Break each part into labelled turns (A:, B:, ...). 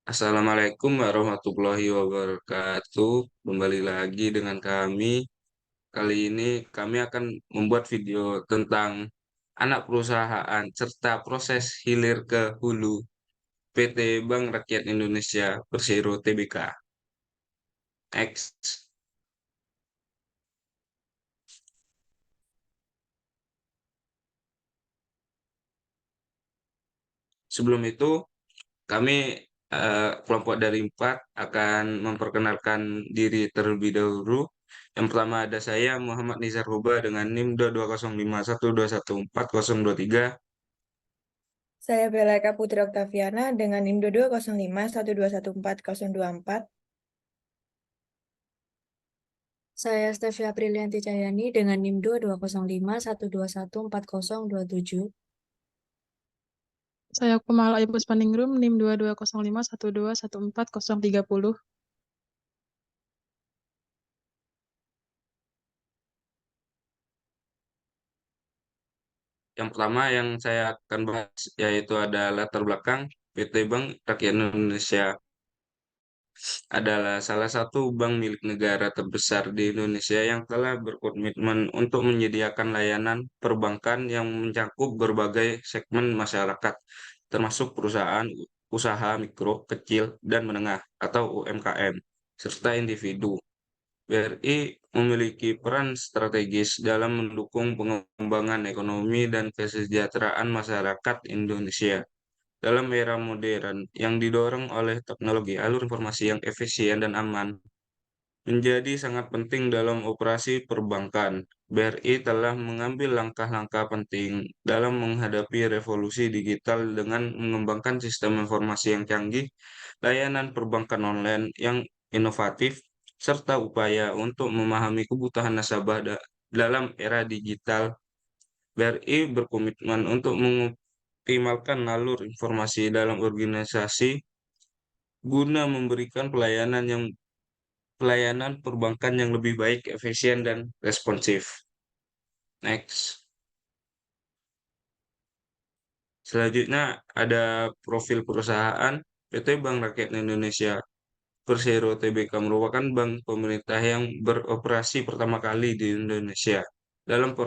A: Assalamualaikum warahmatullahi wabarakatuh. Kembali lagi dengan kami. Kali ini kami akan membuat video tentang anak perusahaan serta proses hilir ke hulu PT Bank Rakyat Indonesia Persero Tbk. X. Sebelum itu, kami kelompok dari empat akan memperkenalkan diri terlebih dahulu. Yang pertama ada saya Muhammad Nizar Huba dengan NIM 2205121141023.
B: Saya Belaika Putri Oktaviana dengan NIM 20512141024. Saya Stevia Aprilianti Cahyani dengan NIM 22051214027.
C: Saya Kumala Ibu Spaningrum, NIM 220512141030.
A: Yang pertama yang saya akan bahas yaitu ada latar belakang PT Bank Rakyat Indonesia adalah salah satu bank milik negara terbesar di Indonesia yang telah berkomitmen untuk menyediakan layanan perbankan yang mencakup berbagai segmen masyarakat, termasuk perusahaan, usaha mikro, kecil, dan menengah atau UMKM, serta individu. BRI memiliki peran strategis dalam mendukung pengembangan ekonomi dan kesejahteraan masyarakat Indonesia dalam era modern yang didorong oleh teknologi alur informasi yang efisien dan aman. Menjadi sangat penting dalam operasi perbankan. BRI telah mengambil langkah-langkah penting dalam menghadapi revolusi digital dengan mengembangkan sistem informasi yang canggih, layanan perbankan online yang inovatif, serta upaya untuk memahami kebutuhan nasabah dalam era digital. BRI berkomitmen untuk mengoptimalkan alur informasi dalam organisasi guna memberikan pelayanan perbankan yang lebih baik, efisien, dan responsif. Next. Selanjutnya ada profil perusahaan. PT Bank Rakyat Indonesia Persero Tbk merupakan bank pemerintah yang beroperasi pertama kali di Indonesia. Dalam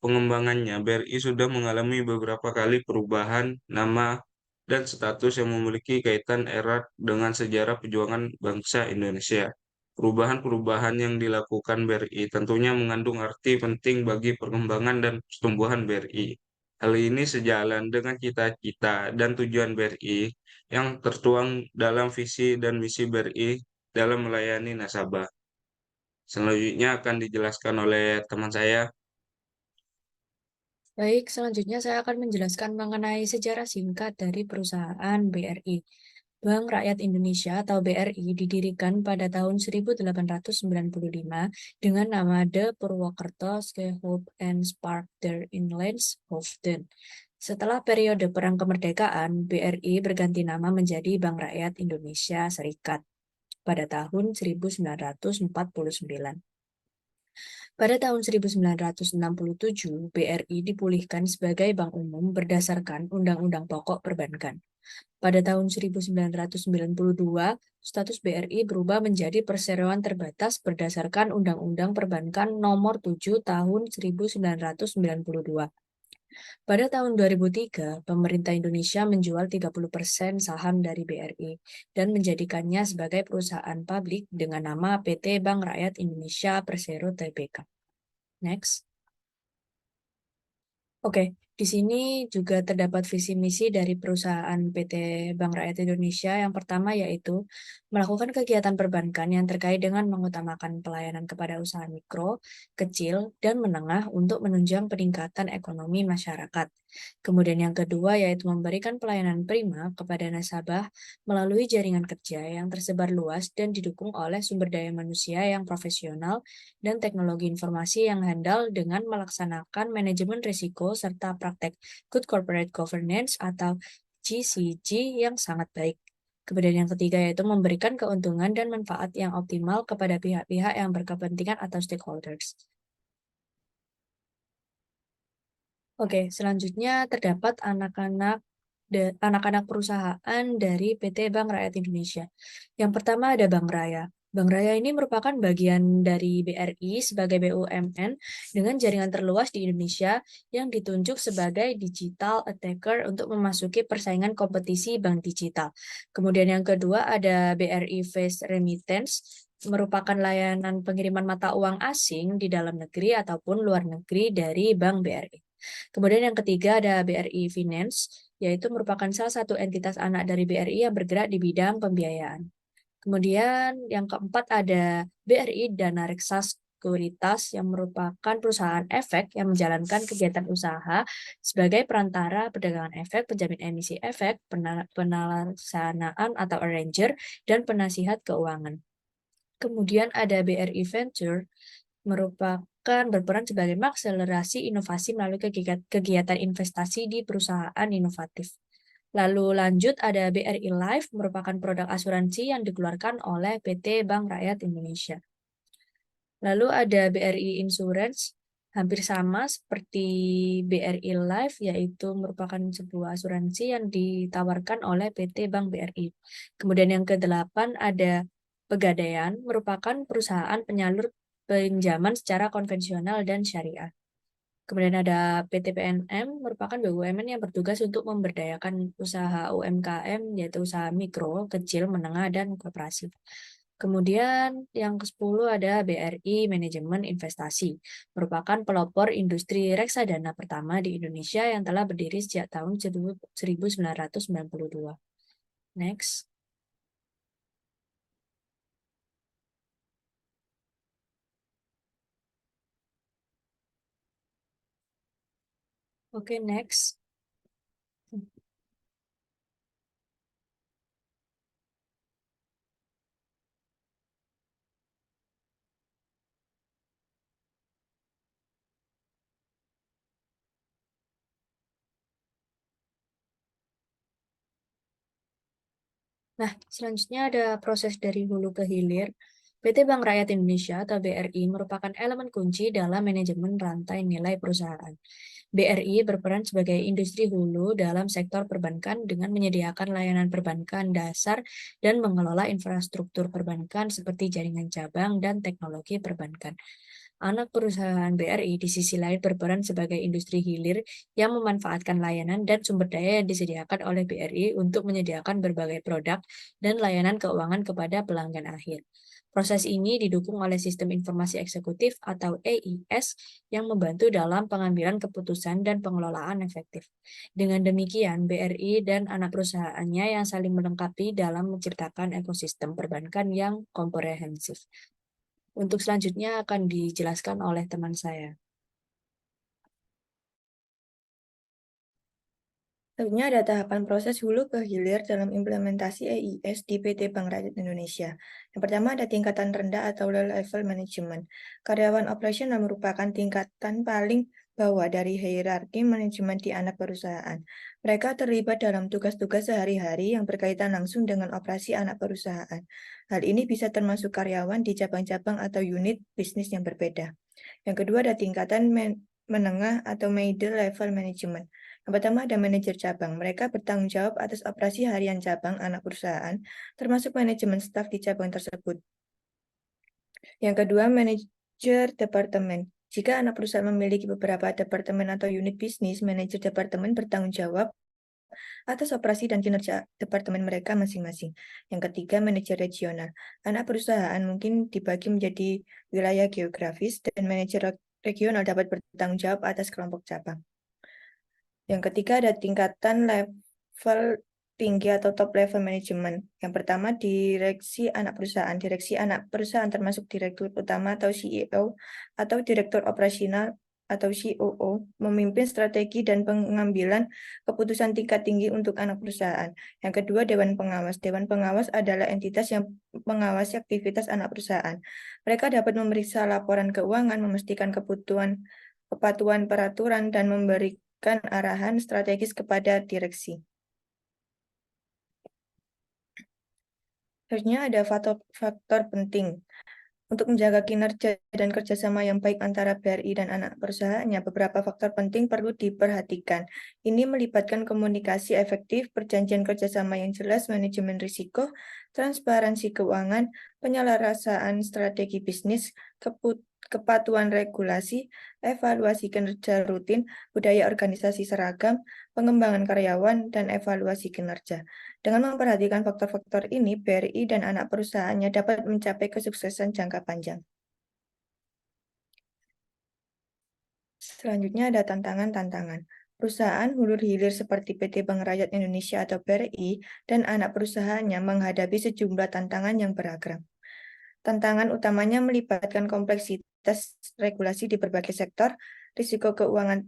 A: pengembangannya, BRI sudah mengalami beberapa kali perubahan nama dan status yang memiliki kaitan erat dengan sejarah perjuangan bangsa Indonesia. Perubahan-perubahan yang dilakukan BRI tentunya mengandung arti penting bagi perkembangan dan pertumbuhan BRI. Hal ini sejalan dengan cita-cita dan tujuan BRI yang tertuang dalam visi dan misi BRI dalam melayani nasabah. Selanjutnya akan dijelaskan oleh teman saya.
B: Baik, selanjutnya saya akan menjelaskan mengenai sejarah singkat dari perusahaan BRI. Bank Rakyat Indonesia atau BRI didirikan pada tahun 1895 dengan nama De Purwokerto Scheephoop and Spark der Inlands Hoofden. Setelah periode Perang Kemerdekaan, BRI berganti nama menjadi Bank Rakyat Indonesia Serikat pada tahun 1949. Pada tahun 1967, BRI dipulihkan sebagai bank umum berdasarkan Undang-Undang Pokok Perbankan. Pada tahun 1992, status BRI berubah menjadi perseroan terbatas berdasarkan Undang-Undang Perbankan Nomor 7 Tahun 1992. Pada tahun 2003, pemerintah Indonesia menjual 30% saham dari BRI dan menjadikannya sebagai perusahaan publik dengan nama PT Bank Rakyat Indonesia Persero Tbk. Next. Oke, di sini juga terdapat visi misi dari perusahaan PT Bank Rakyat Indonesia. Yang pertama yaitu melakukan kegiatan perbankan yang terkait dengan mengutamakan pelayanan kepada usaha mikro, kecil, dan menengah untuk menunjang peningkatan ekonomi masyarakat. Kemudian yang kedua yaitu memberikan pelayanan prima kepada nasabah melalui jaringan kerja yang tersebar luas dan didukung oleh sumber daya manusia yang profesional dan teknologi informasi yang handal dengan melaksanakan manajemen risiko serta praktek Good Corporate Governance atau GCG yang sangat baik. Kemudian yang ketiga yaitu memberikan keuntungan dan manfaat yang optimal kepada pihak-pihak yang berkepentingan atau stakeholders. Oke, selanjutnya terdapat anak-anak anak-anak perusahaan dari PT Bank Rakyat Indonesia. Yang pertama ada Bank Raya. Bank Raya ini merupakan bagian dari BRI sebagai BUMN dengan jaringan terluas di Indonesia yang ditunjuk sebagai digital attacker untuk memasuki persaingan kompetisi bank digital. Kemudian yang kedua ada BRI Fast Remittance, merupakan layanan pengiriman mata uang asing di dalam negeri ataupun luar negeri dari Bank BRI. Kemudian yang ketiga ada BRI Finance, yaitu merupakan salah satu entitas anak dari BRI yang bergerak di bidang pembiayaan. Kemudian yang keempat ada BRI Dana Reksa Sekuritas yang merupakan perusahaan efek yang menjalankan kegiatan usaha sebagai perantara perdagangan efek, penjamin emisi efek, penelaksanaan atau arranger, dan penasihat keuangan. Kemudian ada BRI Venture merupakan berperan sebagai mengakselerasi inovasi melalui kegiatan investasi di perusahaan inovatif. Lalu lanjut ada BRI Life, merupakan produk asuransi yang dikeluarkan oleh PT Bank Rakyat Indonesia. Lalu ada BRI Insurance, hampir sama seperti BRI Life, yaitu merupakan sebuah asuransi yang ditawarkan oleh PT Bank BRI. Kemudian yang ke-8 ada Pegadaian, merupakan perusahaan penyalur pinjaman secara konvensional dan syariah. Kemudian ada PT PNM, merupakan BUMN yang bertugas untuk memberdayakan usaha UMKM, yaitu usaha mikro, kecil, menengah, dan koperasi. Kemudian yang ke-10 ada BRI Manajemen Investasi, merupakan pelopor industri reksadana pertama di Indonesia yang telah berdiri sejak tahun 1992. Next. Oke, next. Nah, selanjutnya ada proses dari hulu ke hilir. PT Bank Rakyat Indonesia atau BRI merupakan elemen kunci dalam manajemen rantai nilai perusahaan. BRI berperan sebagai industri hulu dalam sektor perbankan dengan menyediakan layanan perbankan dasar dan mengelola infrastruktur perbankan seperti jaringan cabang dan teknologi perbankan. Anak perusahaan BRI di sisi lain berperan sebagai industri hilir yang memanfaatkan layanan dan sumber daya yang disediakan oleh BRI untuk menyediakan berbagai produk dan layanan keuangan kepada pelanggan akhir. Proses ini didukung oleh sistem informasi eksekutif atau EIS yang membantu dalam pengambilan keputusan dan pengelolaan efektif. Dengan demikian, BRI dan anak perusahaannya yang saling melengkapi dalam menciptakan ekosistem perbankan yang komprehensif. Untuk selanjutnya akan dijelaskan oleh teman saya.
D: Selanjutnya ada tahapan proses hulu ke hilir dalam implementasi EIS di PT Bank Rakyat Indonesia. Yang pertama ada tingkatan rendah atau low level management. Karyawan operasional merupakan tingkatan paling bawah dari hierarki manajemen di anak perusahaan. Mereka terlibat dalam tugas-tugas sehari-hari yang berkaitan langsung dengan operasi anak perusahaan. Hal ini bisa termasuk karyawan di cabang-cabang atau unit bisnis yang berbeda. Yang kedua ada tingkatan menengah atau middle level management. Yang pertama ada manajer cabang. Mereka bertanggung jawab atas operasi harian cabang anak perusahaan, termasuk manajemen staf di cabang tersebut. Yang kedua, manajer departemen. Jika anak perusahaan memiliki beberapa departemen atau unit bisnis, manajer departemen bertanggung jawab atas operasi dan kinerja departemen mereka masing-masing. Yang ketiga, manajer regional. Anak perusahaan mungkin dibagi menjadi wilayah geografis dan manajer regional dapat bertanggung jawab atas kelompok cabang. Yang ketiga ada tingkatan level tinggi atau top level management. Yang pertama direksi anak perusahaan. Direksi anak perusahaan termasuk direktur utama atau CEO atau direktur operasional atau COO memimpin strategi dan pengambilan keputusan tingkat tinggi untuk anak perusahaan. Yang kedua Dewan Pengawas. Dewan Pengawas adalah entitas yang mengawasi aktivitas anak perusahaan. Mereka dapat memeriksa laporan keuangan, memastikan kepatuhan peraturan, dan memberikan arahan strategis kepada direksi. Selanjutnya ada faktor penting. Untuk menjaga kinerja dan kerjasama yang baik antara BRI dan anak perusahaannya, beberapa faktor penting perlu diperhatikan. Ini melibatkan komunikasi efektif, perjanjian kerjasama yang jelas, manajemen risiko, transparansi keuangan, penyelesaian strategi bisnis, kepatuhan regulasi, evaluasi kinerja rutin, budaya organisasi seragam, pengembangan karyawan, dan evaluasi kinerja. Dengan memperhatikan faktor-faktor ini, BRI dan anak perusahaannya dapat mencapai kesuksesan jangka panjang. Selanjutnya ada tantangan-tantangan. Perusahaan hulu hilir seperti PT Bank Rakyat Indonesia atau BRI dan anak perusahaannya menghadapi sejumlah tantangan yang beragam. Tantangan utamanya melibatkan kompleksitas regulasi di berbagai sektor, risiko keuangan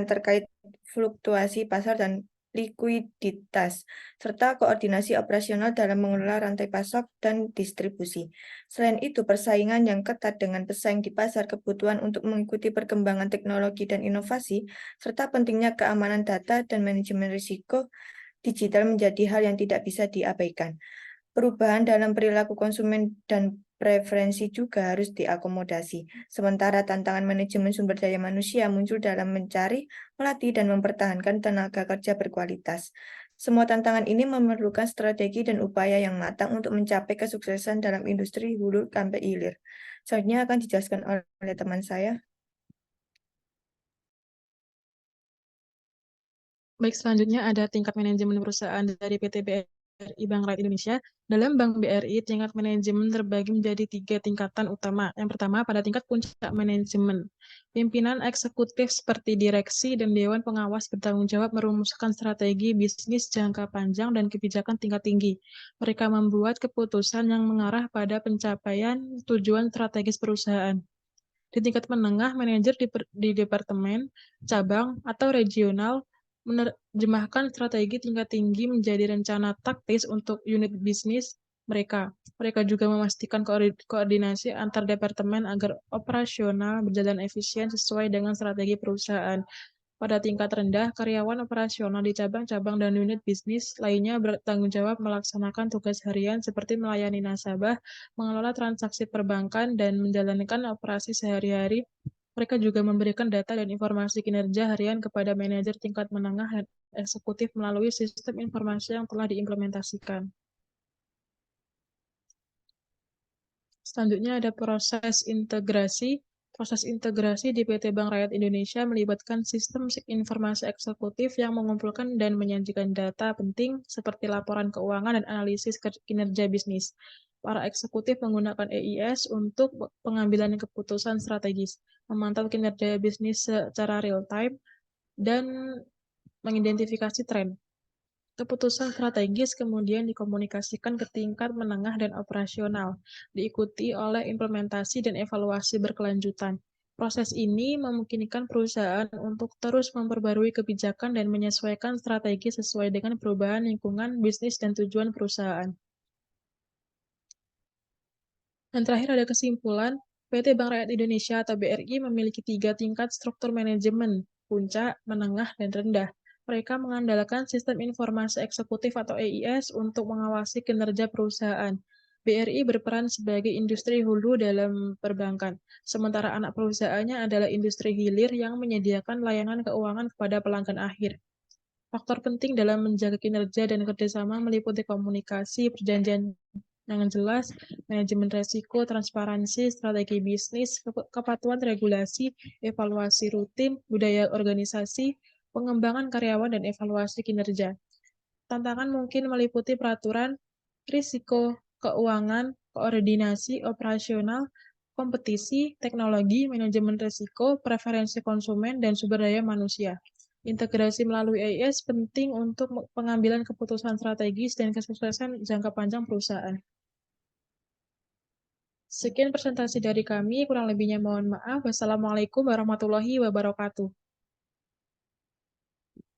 D: terkait fluktuasi pasar dan likuiditas, serta koordinasi operasional dalam mengelola rantai pasok dan distribusi. Selain itu, persaingan yang ketat dengan pesaing di pasar, kebutuhan untuk mengikuti perkembangan teknologi dan inovasi, serta pentingnya keamanan data dan manajemen risiko digital menjadi hal yang tidak bisa diabaikan. Perubahan dalam perilaku konsumen dan preferensi juga harus diakomodasi. Sementara tantangan manajemen sumber daya manusia muncul dalam mencari, melatih, dan mempertahankan tenaga kerja berkualitas. Semua tantangan ini memerlukan strategi dan upaya yang matang untuk mencapai kesuksesan dalam industri hulu sampai hilir. Selanjutnya akan dijelaskan oleh teman saya.
C: Baik, selanjutnya ada tingkat manajemen perusahaan dari PT BRI Bank Rakyat Indonesia. Dalam Bank BRI, tingkat manajemen terbagi menjadi 3 tingkatan utama. Yang pertama, pada tingkat puncak manajemen. Pimpinan eksekutif seperti direksi dan dewan pengawas bertanggung jawab merumuskan strategi bisnis jangka panjang dan kebijakan tingkat tinggi. Mereka membuat keputusan yang mengarah pada pencapaian tujuan strategis perusahaan. Di tingkat menengah, manajer di departemen, cabang, atau regional menerjemahkan strategi tingkat tinggi menjadi rencana taktis untuk unit bisnis mereka. Mereka juga memastikan koordinasi antar departemen agar operasional berjalan efisien sesuai dengan strategi perusahaan. Pada tingkat rendah, karyawan operasional di cabang-cabang dan unit bisnis lainnya bertanggung jawab melaksanakan tugas harian seperti melayani nasabah, mengelola transaksi perbankan, dan menjalankan operasi sehari-hari. Mereka juga memberikan data dan informasi kinerja harian kepada manajer tingkat menengah dan eksekutif melalui sistem informasi yang telah diimplementasikan. Selanjutnya ada proses integrasi. Proses integrasi di PT Bank Rakyat Indonesia melibatkan sistem informasi eksekutif yang mengumpulkan dan menyajikan data penting seperti laporan keuangan dan analisis kinerja bisnis. Para eksekutif menggunakan EIS untuk pengambilan keputusan strategis, memantau kinerja bisnis secara real-time, dan mengidentifikasi tren. Keputusan strategis kemudian dikomunikasikan ke tingkat menengah dan operasional, diikuti oleh implementasi dan evaluasi berkelanjutan. Proses ini memungkinkan perusahaan untuk terus memperbarui kebijakan dan menyesuaikan strategi sesuai dengan perubahan lingkungan, bisnis, dan tujuan perusahaan. Dan terakhir ada kesimpulan, PT Bank Rakyat Indonesia atau BRI memiliki 3 tingkat struktur manajemen, puncak, menengah, dan rendah. Mereka mengandalkan sistem informasi eksekutif atau EIS untuk mengawasi kinerja perusahaan. BRI berperan sebagai industri hulu dalam perbankan, sementara anak perusahaannya adalah industri hilir yang menyediakan layanan keuangan kepada pelanggan akhir. Faktor penting dalam menjaga kinerja dan kerjasama meliputi komunikasi, perjanjian yang jelas, manajemen resiko, transparansi, strategi bisnis, kepatuhan regulasi, evaluasi rutin, budaya organisasi, pengembangan karyawan, dan evaluasi kinerja. Tantangan mungkin meliputi peraturan, risiko, keuangan, koordinasi, operasional, kompetisi, teknologi, manajemen risiko, preferensi konsumen, dan sumber daya manusia. Integrasi melalui EIS penting untuk pengambilan keputusan strategis dan kesuksesan jangka panjang perusahaan. Sekian presentasi dari kami, kurang lebihnya mohon maaf. Wassalamualaikum warahmatullahi wabarakatuh.